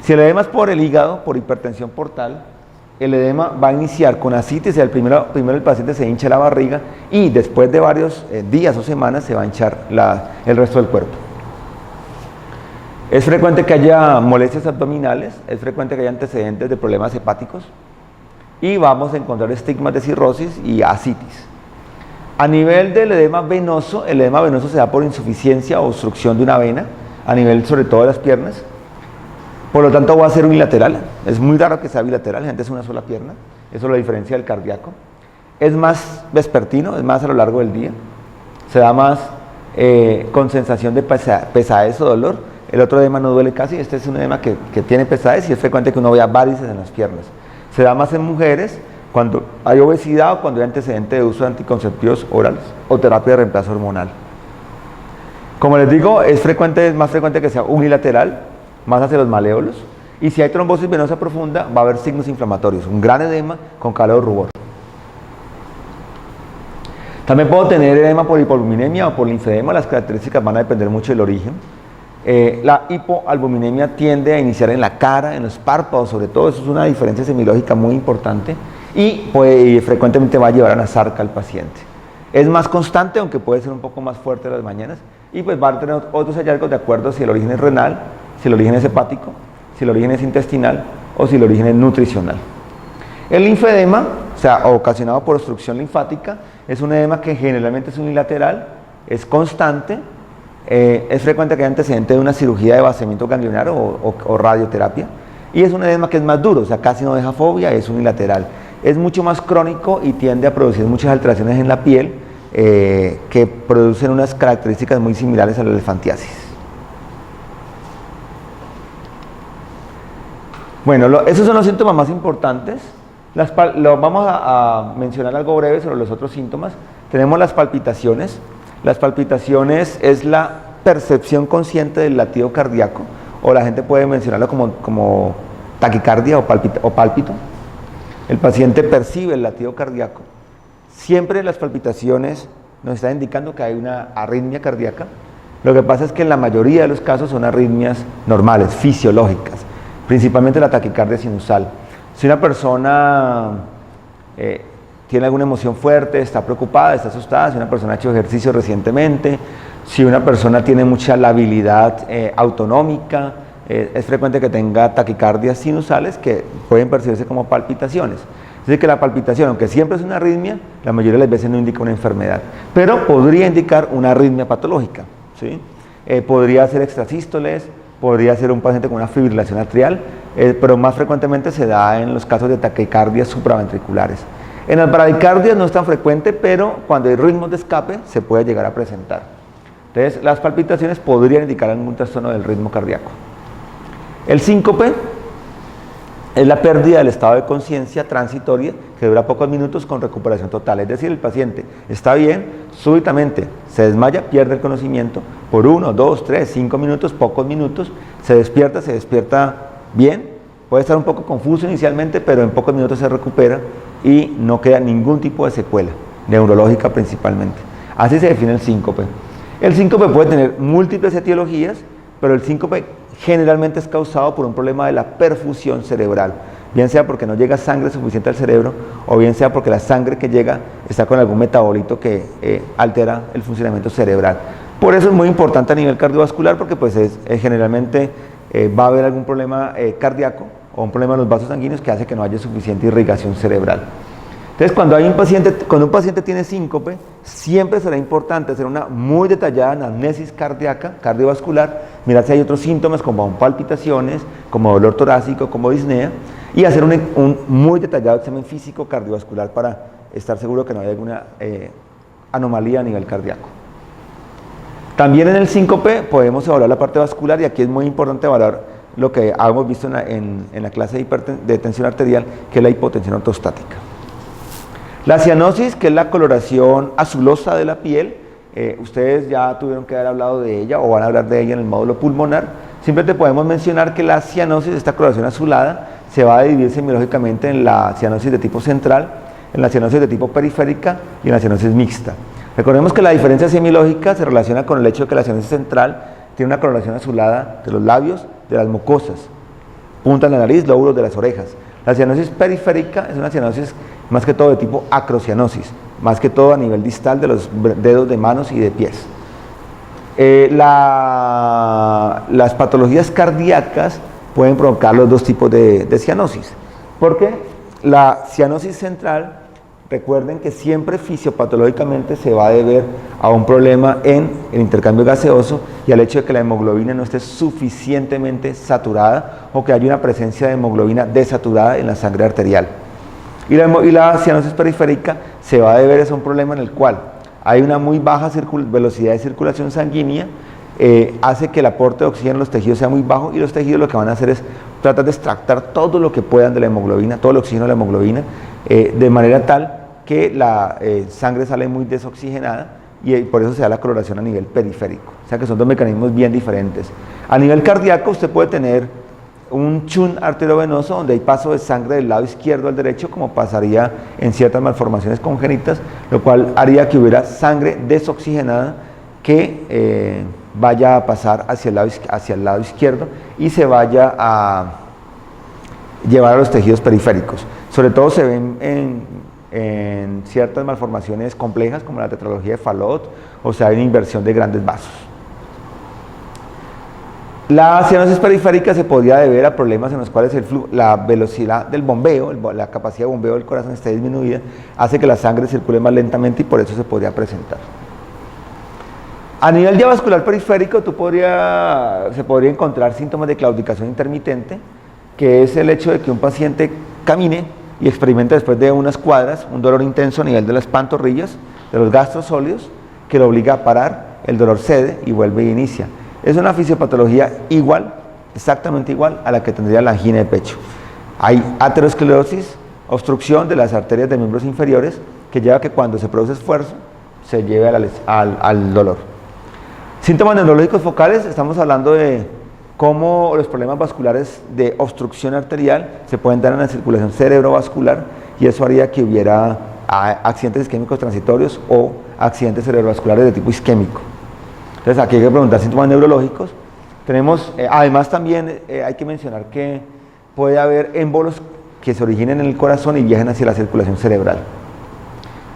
Si el edema es por el hígado, por hipertensión portal, el edema va a iniciar con ascitis, primero el paciente se hincha la barriga y después de varios días o semanas se va a hinchar el resto del cuerpo. Es frecuente que haya molestias abdominales, es frecuente que haya antecedentes de problemas hepáticos y vamos a encontrar estigmas de cirrosis y ascitis. A nivel del edema venoso, el edema venoso se da por insuficiencia o obstrucción de una vena, a nivel sobre todo de las piernas. Por lo tanto va a ser unilateral, es muy raro que sea bilateral, gente es una sola pierna, eso lo diferencia del cardíaco. Es más vespertino, es más a lo largo del día, se da más con sensación de pesadez o dolor. El otro edema no duele casi, este es un edema que tiene pesadez y es frecuente que uno vea varices en las piernas. Se da más en mujeres cuando hay obesidad o cuando hay antecedente de uso de anticonceptivos orales o terapia de reemplazo hormonal. Como les digo, es más frecuente que sea unilateral, más hacia los maléolos, y si hay trombosis venosa profunda va a haber signos inflamatorios, un gran edema con calor o rubor. También puedo tener edema por hipoalbuminemia o por linfedema, las características van a depender mucho del origen. La hipoalbuminemia tiende a iniciar en la cara, en los párpados sobre todo, eso es una diferencia semiológica muy importante y frecuentemente va a llevar a una sarca al paciente. Es más constante, aunque puede ser un poco más fuerte en las mañanas, y pues va a tener otros hallazgos de acuerdo si el origen es renal, si el origen es hepático, si el origen es intestinal o si el origen es nutricional. El linfedema, o sea, ocasionado por obstrucción linfática, es un edema que generalmente es unilateral, es constante, es frecuente que haya antecedente de una cirugía de vaciamiento ganglionar o radioterapia, y es un edema que es más duro, o sea, casi no deja fobia, es unilateral. Es mucho más crónico y tiende a producir muchas alteraciones en la piel que producen unas características muy similares a la elefantiasis. Bueno, esos son los síntomas más importantes. Vamos a mencionar algo breve sobre los otros síntomas. Tenemos las palpitaciones. Las palpitaciones es la percepción consciente del latido cardíaco, o la gente puede mencionarlo como taquicardia o pálpito. El paciente percibe el latido cardíaco. Siempre las palpitaciones nos están indicando que hay una arritmia cardíaca. Lo que pasa es que en la mayoría de los casos son arritmias normales, fisiológicas, principalmente la taquicardia sinusal. Si una persona tiene alguna emoción fuerte, está preocupada, está asustada, si una persona ha hecho ejercicio recientemente, si una persona tiene mucha labilidad autonómica, es frecuente que tenga taquicardias sinusales que pueden percibirse como palpitaciones. Es decir, que la palpitación, aunque siempre es una arritmia, la mayoría de las veces no indica una enfermedad, pero podría indicar una arritmia patológica, ¿sí? Podría ser extrasístoles, podría ser un paciente con una fibrilación atrial, pero más frecuentemente se da en los casos de taquicardias supraventriculares. En las bradicardias no es tan frecuente, pero cuando hay ritmos de escape se puede llegar a presentar. Entonces, las palpitaciones podrían indicar algún trastorno del ritmo cardíaco. El síncope es la pérdida del estado de conciencia transitoria que dura pocos minutos con recuperación total. Es decir, el paciente está bien, súbitamente se desmaya, pierde el conocimiento por 1, 2, 3, 5 minutos, pocos minutos, se despierta bien, puede estar un poco confuso inicialmente, pero en pocos minutos se recupera y no queda ningún tipo de secuela, neurológica principalmente. Así se define el síncope. El síncope puede tener múltiples etiologías, pero el síncope generalmente es causado por un problema de la perfusión cerebral, bien sea porque no llega sangre suficiente al cerebro o bien sea porque la sangre que llega está con algún metabolito que altera el funcionamiento cerebral. Por eso es muy importante a nivel cardiovascular porque pues generalmente va a haber algún problema cardíaco o un problema en los vasos sanguíneos que hace que no haya suficiente irrigación cerebral. Entonces, cuando un paciente tiene síncope, siempre será importante hacer una muy detallada anamnesis cardíaca, cardiovascular, mirar si hay otros síntomas como palpitaciones, como dolor torácico, como disnea, y hacer un muy detallado examen físico cardiovascular para estar seguro que no hay alguna anomalía a nivel cardíaco. También en el síncope podemos evaluar la parte vascular y aquí es muy importante evaluar lo que hemos visto en la clase de tensión arterial, que es la hipotensión ortostática. La cianosis, que es la coloración azulosa de la piel, ustedes ya tuvieron que haber hablado de ella o van a hablar de ella en el módulo pulmonar. Simplemente podemos mencionar que la cianosis, esta coloración azulada, se va a dividir semiológicamente en la cianosis de tipo central, en la cianosis de tipo periférica y en la cianosis mixta. Recordemos que la diferencia semiológica se relaciona con el hecho de que la cianosis central tiene una coloración azulada de los labios, de las mucosas, punta de la nariz, lóbulos de las orejas. La cianosis periférica es una cianosis más que todo de tipo acrocianosis, más que todo a nivel distal de los dedos de manos y de pies. Las patologías cardíacas pueden provocar los dos tipos de cianosis, porque la cianosis central, recuerden que siempre fisiopatológicamente se va a deber a un problema en el intercambio gaseoso y al hecho de que la hemoglobina no esté suficientemente saturada o que haya una presencia de hemoglobina desaturada en la sangre arterial. Y la cianosis periférica se va a deber a un problema en el cual hay una muy baja velocidad de circulación sanguínea, hace que el aporte de oxígeno en los tejidos sea muy bajo y los tejidos lo que van a hacer es tratar de extractar todo lo que puedan de la hemoglobina, todo el oxígeno de la hemoglobina, de manera tal que la sangre sale muy desoxigenada y por eso se da la coloración a nivel periférico. O sea que son dos mecanismos bien diferentes. A nivel cardíaco usted puede tener un shunt arteriovenoso donde hay paso de sangre del lado izquierdo al derecho, como pasaría en ciertas malformaciones congénitas, lo cual haría que hubiera sangre desoxigenada que vaya a pasar hacia el lado izquierdo y se vaya a llevar a los tejidos periféricos. Sobre todo se ven en ciertas malformaciones complejas como la tetralogía de Fallot, o sea, hay una inversión de grandes vasos. La cianosis periférica se podría deber a problemas en los cuales la velocidad del bombeo, la capacidad de bombeo del corazón está disminuida, hace que la sangre circule más lentamente y por eso se podría presentar. A nivel ya vascular periférico se podría encontrar síntomas de claudicación intermitente, que es el hecho de que un paciente camine y experimente después de unas cuadras un dolor intenso a nivel de las pantorrillas, de los gastrosóleos, que lo obliga a parar, el dolor cede y vuelve e inicia. Es una fisiopatología igual, exactamente igual a la que tendría la angina de pecho. Hay aterosclerosis, obstrucción de las arterias de miembros inferiores, que lleva a que cuando se produce esfuerzo, se lleve al dolor. Síntomas neurológicos focales, estamos hablando de cómo los problemas vasculares de obstrucción arterial se pueden dar en la circulación cerebrovascular y eso haría que hubiera accidentes isquémicos transitorios o accidentes cerebrovasculares de tipo isquémico. Entonces aquí hay que preguntar síntomas neurológicos. Tenemos, además también hay que mencionar que puede haber émbolos que se originen en el corazón y viajen hacia la circulación cerebral.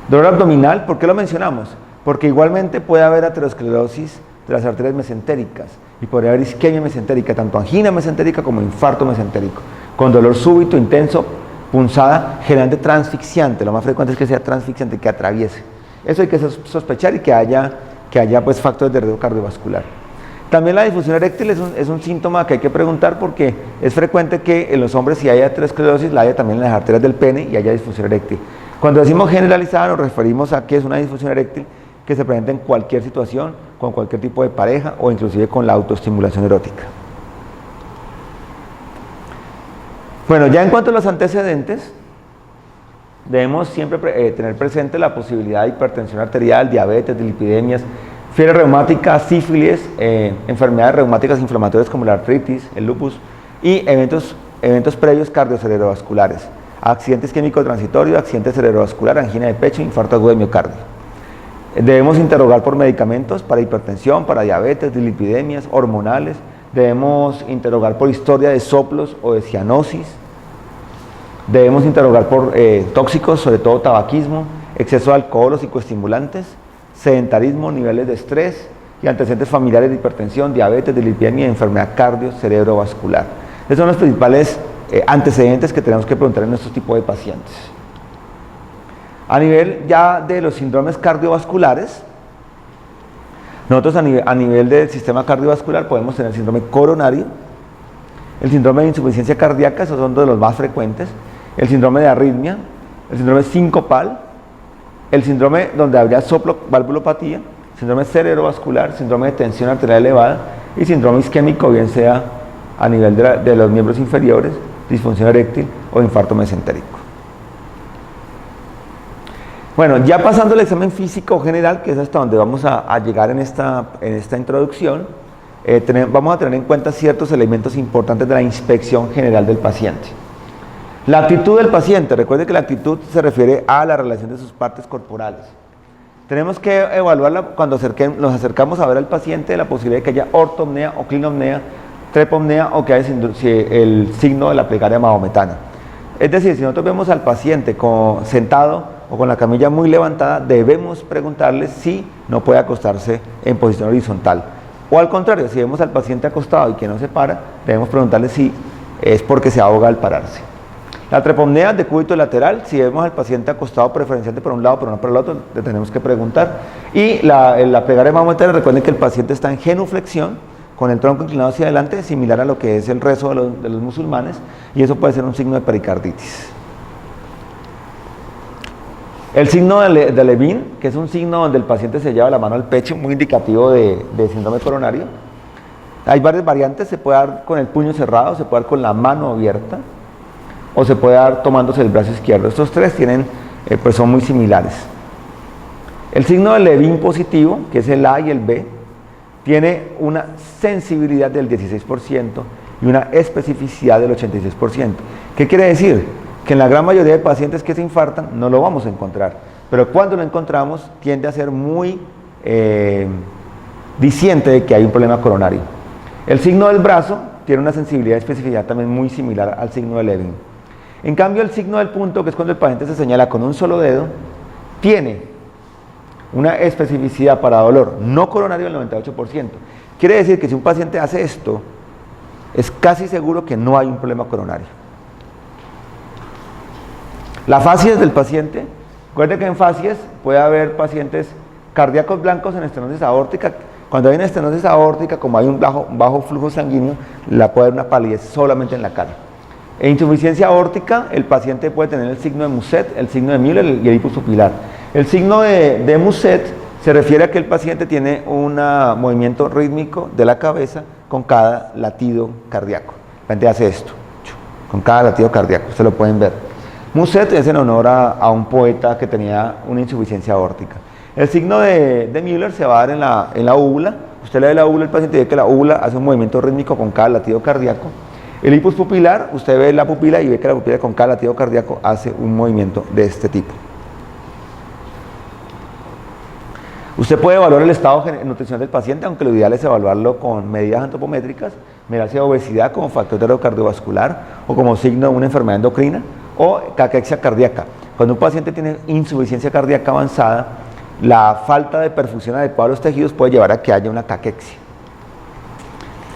Dolor abdominal, ¿por qué lo mencionamos? Porque igualmente puede haber aterosclerosis de las arterias mesentéricas y podría haber isquemia mesentérica, tanto angina mesentérica como infarto mesentérico, con dolor súbito, intenso, punzada, generalmente transfixiante. Lo más frecuente es que sea transfixiante, que atraviese. Eso hay que sospechar y que haya pues factores de riesgo cardiovascular. También la disfunción eréctil es un síntoma que hay que preguntar, porque es frecuente que en los hombres, si hay aterosclerosis, la haya también en las arterias del pene y haya disfunción eréctil. Cuando decimos generalizada nos referimos a que es una disfunción eréctil que se presenta en cualquier situación, con cualquier tipo de pareja o inclusive con la autoestimulación erótica. Bueno, ya en cuanto a los antecedentes, debemos siempre tener presente la posibilidad de hipertensión arterial, diabetes, dislipidemias, fiebre reumática, sífilis, enfermedades reumáticas inflamatorias como la artritis, el lupus y eventos previos cardiocerebrovasculares, accidente isquémico transitorio, accidente cerebrovascular, angina de pecho, infarto agudo de miocardio. Debemos interrogar por medicamentos para hipertensión, para diabetes, dislipidemias, hormonales. Debemos interrogar por historia de soplos o de cianosis. Debemos interrogar por tóxicos, sobre todo tabaquismo, exceso de alcohol o psicoestimulantes, sedentarismo, niveles de estrés y antecedentes familiares de hipertensión, diabetes, dislipidemia y enfermedad cardio-cerebrovascular. Esos son los principales antecedentes que tenemos que preguntar en estos tipos de pacientes. A nivel ya de los síndromes cardiovasculares, nosotros a nivel del sistema cardiovascular podemos tener el síndrome coronario, el síndrome de insuficiencia cardíaca, esos son de los más frecuentes, el síndrome de arritmia, el síndrome sincopal, el síndrome donde habría soplo-valvulopatía, síndrome cerebrovascular, síndrome de tensión arterial elevada y síndrome isquémico, bien sea a nivel de los miembros inferiores, disfunción eréctil o infarto mesentérico. Bueno, ya pasando al examen físico general, que es hasta donde vamos a llegar en esta introducción, vamos a tener en cuenta ciertos elementos importantes de la inspección general del paciente. La actitud del paciente, recuerde que la actitud se refiere a la relación de sus partes corporales. Tenemos que evaluarla cuando nos acercamos a ver al paciente, la posibilidad de que haya ortopnea o clinomnea, trepomnea o que haya el signo de la plegaria mahometana. Es decir, si nosotros vemos al paciente sentado o con la camilla muy levantada, debemos preguntarle si no puede acostarse en posición horizontal. O al contrario, si vemos al paciente acostado y que no se para, debemos preguntarle si es porque se ahoga al pararse. La trepomnea de cúbito lateral, si vemos al paciente acostado preferencialmente por un lado, pero no por el otro, le tenemos que preguntar. Y la plegaria mahometana, recuerden que el paciente está en genuflexión, con el tronco inclinado hacia adelante, similar a lo que es el rezo de los musulmanes, y eso puede ser un signo de pericarditis. El signo de Levin, que es un signo donde el paciente se lleva la mano al pecho, muy indicativo de síndrome coronario. Hay varias variantes, se puede dar con el puño cerrado, se puede dar con la mano abierta, o se puede dar tomándose el brazo izquierdo. Estos tres pues son muy similares. El signo de Levin positivo, que es el A y el B, tiene una sensibilidad del 16% y una especificidad del 86%. ¿Qué quiere decir? Que en la gran mayoría de pacientes que se infartan no lo vamos a encontrar, pero cuando lo encontramos tiende a ser muy diciente de que hay un problema coronario. El signo del brazo tiene una sensibilidad y especificidad también muy similar al signo de Levin. En cambio, el signo del punto, que es cuando el paciente se señala con un solo dedo, tiene una especificidad para dolor no coronario del 98%. Quiere decir que si un paciente hace esto, es casi seguro que no hay un problema coronario. La facies del paciente, recuerde que en facies puede haber pacientes cardíacos blancos en estenosis aórtica. Cuando hay una estenosis aórtica, como hay un bajo flujo sanguíneo, la puede haber una palidez solamente en la cara. En insuficiencia aórtica, el paciente puede tener el signo de Muset, el signo de Müller y el ictus pupilar. El signo de Muset se refiere a que el paciente tiene un movimiento rítmico de la cabeza con cada latido cardíaco. El paciente hace esto, con cada latido cardíaco, ustedes lo pueden ver. Muset es en honor a un poeta que tenía una insuficiencia aórtica. El signo de Müller se va a dar en la úvula. Usted le da la úvula al paciente y ve que la úvula hace un movimiento rítmico con cada latido cardíaco. El ictus pupilar, usted ve la pupila y ve que la pupila con cada latido cardíaco hace un movimiento de este tipo. Usted puede evaluar el estado nutricional del paciente, aunque lo ideal es evaluarlo con medidas antropométricas, mirar si hay obesidad como factor de cardiovascular o como signo de una enfermedad endocrina o caquexia cardíaca. Cuando un paciente tiene insuficiencia cardíaca avanzada, la falta de perfusión adecuada a los tejidos puede llevar a que haya una caquexia.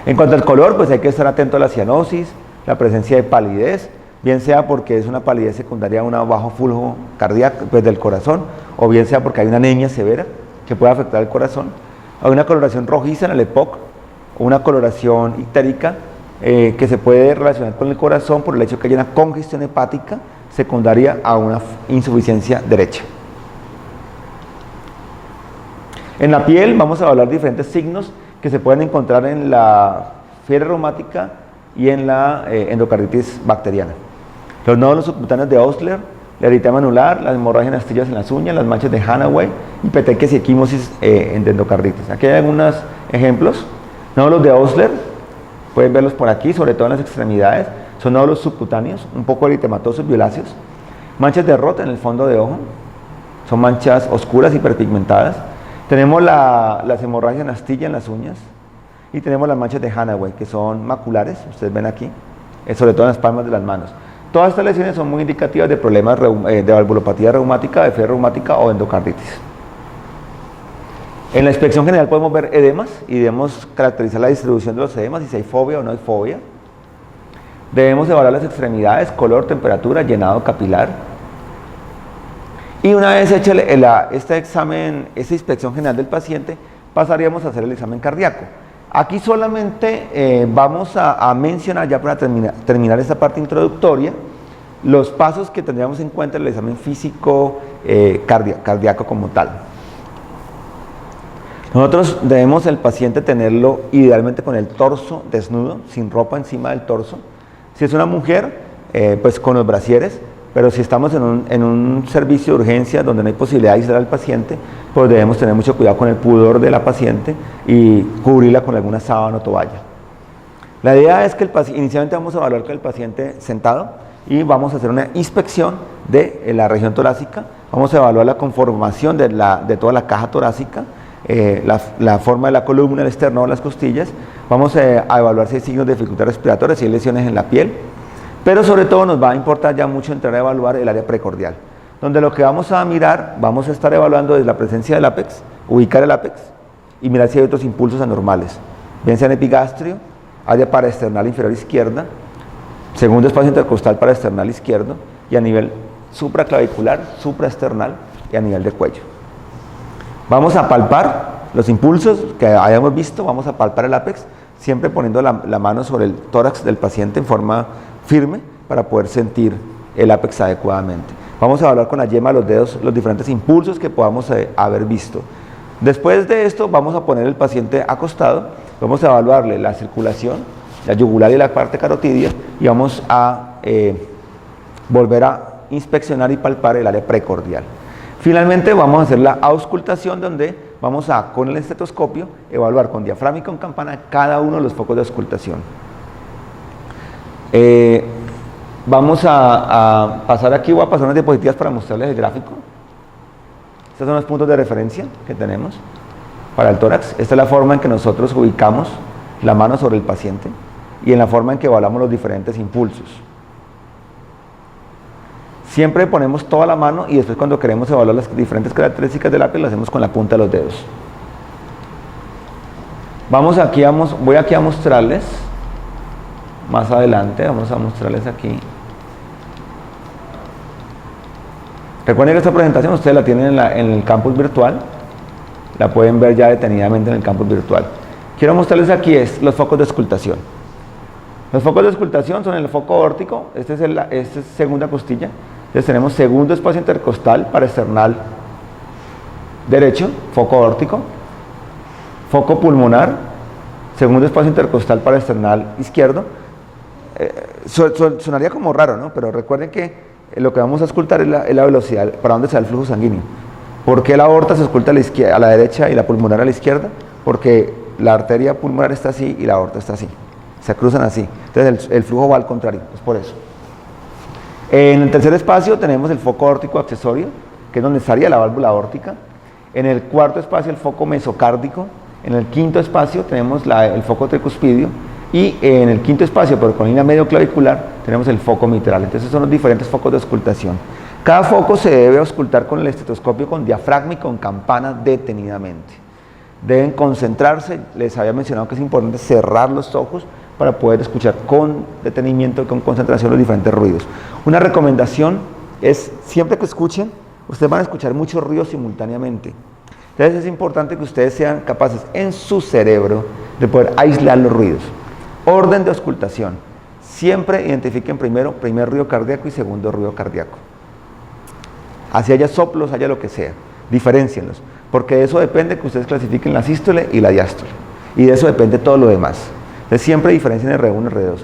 En cuanto al color, pues hay que estar atento a la cianosis, la presencia de palidez, bien sea porque es una palidez secundaria a un bajo flujo cardíaco, pues del corazón, o bien sea porque hay una anemia severa que puede afectar el corazón. Hay una coloración rojiza en el EPOC, o una coloración ictérica que se puede relacionar con el corazón por el hecho de que hay una congestión hepática secundaria a una insuficiencia derecha. En la piel vamos a evaluar diferentes signos que se pueden encontrar en la fiebre reumática y en la endocarditis bacteriana. Los nódulos subcutáneos de Osler, la eritema anular, las hemorragias en astillas en las uñas, las manchas de Hanaway y petequias y equimosis de endocarditis. Aquí hay algunos ejemplos. Nódulos de Osler, pueden verlos por aquí, sobre todo en las extremidades. Son nódulos subcutáneos, un poco eritematosos, violáceos. Manchas de Roth en el fondo de ojo, son manchas oscuras hiperpigmentadas. Tenemos las hemorragias en astilla en las uñas y tenemos las manchas de Hanaway, que son maculares, ustedes ven aquí, sobre todo en las palmas de las manos. Todas estas lesiones son muy indicativas de problemas de valvulopatía reumática, de fiebre reumática o endocarditis. En la inspección general podemos ver edemas y debemos caracterizar la distribución de los edemas y si hay fobia o no hay fobia. Debemos evaluar las extremidades, color, temperatura, llenado capilar. Y una vez hecha este examen, esta inspección general del paciente, pasaríamos a hacer el examen cardíaco. Aquí solamente vamos a mencionar, ya para terminar esta parte introductoria, los pasos que tendríamos en cuenta en el examen físico cardíaco como tal. Nosotros debemos el paciente tenerlo idealmente con el torso desnudo, sin ropa encima del torso. Si es una mujer, pues con los brasieres, pero si estamos en un servicio de urgencia donde no hay posibilidad de aislar al paciente, pues debemos tener mucho cuidado con el pudor de la paciente y cubrirla con alguna sábana o toalla. La idea es que inicialmente vamos a evaluar con el paciente sentado y vamos a hacer una inspección de la región torácica, vamos a evaluar la conformación de toda la caja torácica, la forma de la columna, el esternón, las costillas, vamos a evaluar si hay signos de dificultad respiratoria, si hay lesiones en la piel, pero sobre todo nos va a importar ya mucho entrar a evaluar el área precordial, donde lo que vamos a mirar, vamos a estar evaluando es la presencia del ápex, ubicar el ápex y mirar si hay otros impulsos anormales, bien sea en epigastrio, área paraesternal inferior izquierda, segundo espacio intercostal paraesternal izquierdo y a nivel supraclavicular, supraesternal y a nivel de cuello. Vamos a palpar los impulsos que hayamos visto, vamos a palpar el ápex, siempre poniendo la mano sobre el tórax del paciente en forma firme para poder sentir el ápex adecuadamente. Vamos a evaluar con la yema de los dedos los diferentes impulsos que podamos haber visto. Después de esto vamos a poner el paciente acostado, vamos a evaluarle la circulación, la yugular y la parte carotidia y vamos a volver a inspeccionar y palpar el área precordial. Finalmente vamos a hacer la auscultación donde vamos a, con el estetoscopio, evaluar con diafragma y con campana cada uno de los focos de auscultación. Vamos a pasar aquí, voy a pasar unas diapositivas para mostrarles el gráfico. Estos son los puntos de referencia que tenemos para el tórax. Esta es la forma en que nosotros ubicamos la mano sobre el paciente y en la forma en que evaluamos los diferentes impulsos. Siempre ponemos toda la mano y después cuando queremos evaluar las diferentes características del ápex lo hacemos con la punta de los dedos. Voy aquí a mostrarles, más adelante, vamos a mostrarles aquí. Recuerden que esta presentación ustedes la tienen en el campus virtual, la pueden ver ya detenidamente en el campus virtual. Quiero mostrarles aquí los focos de auscultación. Los focos de auscultación son el foco órtico, esta es segunda costilla. Entonces tenemos segundo espacio intercostal paraesternal derecho, foco órtico, foco pulmonar, segundo espacio intercostal paraesternal izquierdo. Sonaría como raro, ¿no? Pero recuerden que lo que vamos a auscultar es la velocidad, para dónde se va el flujo sanguíneo. ¿Por qué la aorta se ausculta a la derecha y la pulmonar a la izquierda? Porque la arteria pulmonar está así y la aorta está así, se cruzan así, entonces el flujo va al contrario, es por eso. En el tercer espacio tenemos el foco órtico accesorio, que es donde estaría la válvula aórtica. En el cuarto espacio el foco mesocárdico. En el quinto espacio tenemos el foco tricuspidio. Y en el quinto espacio, pero con línea medio clavicular, tenemos el foco mitral. Entonces son los diferentes focos de auscultación. Cada foco se debe auscultar con el estetoscopio con diafragma y con campana detenidamente. Deben concentrarse, les había mencionado que es importante cerrar los ojos para poder escuchar con detenimiento y con concentración los diferentes ruidos. Una recomendación es, siempre que escuchen, ustedes van a escuchar muchos ruidos simultáneamente. Entonces es importante que ustedes sean capaces en su cerebro de poder aislar los ruidos. Orden de auscultación. Siempre identifiquen primero primer ruido cardíaco y segundo ruido cardíaco. Así haya soplos, haya lo que sea. Diferéncienlos. Porque de eso depende que ustedes clasifiquen la sístole y la diástole. Y de eso depende todo lo demás. Entonces siempre diferencien R1 y R2.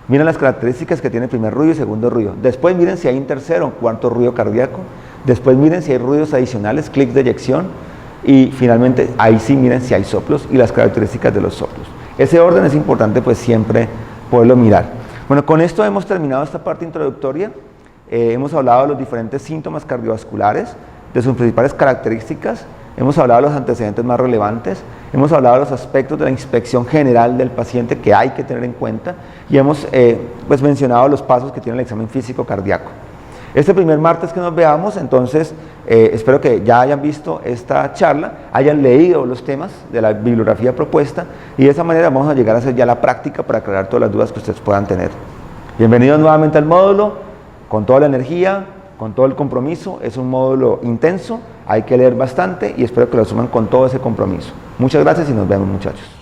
Miren las características que tiene el primer ruido y segundo ruido. Después miren si hay un tercero o cuarto ruido cardíaco. Después miren si hay ruidos adicionales, clics de eyección. Y finalmente ahí sí miren si hay soplos y las características de los soplos. Ese orden es importante pues siempre poderlo mirar. Bueno, con esto hemos terminado esta parte introductoria. Hemos hablado de los diferentes síntomas cardiovasculares, de sus principales características. Hemos hablado de los antecedentes más relevantes, hemos hablado de los aspectos de la inspección general del paciente que hay que tener en cuenta y hemos pues mencionado los pasos que tiene el examen físico cardíaco. Este primer martes que nos veamos, entonces, espero que ya hayan visto esta charla, hayan leído los temas de la bibliografía propuesta y de esa manera vamos a llegar a hacer ya la práctica para aclarar todas las dudas que ustedes puedan tener. Bienvenidos nuevamente al módulo, con toda la energía, con todo el compromiso. Es un módulo intenso, hay que leer bastante y espero que lo asuman con todo ese compromiso. Muchas gracias y nos vemos, muchachos.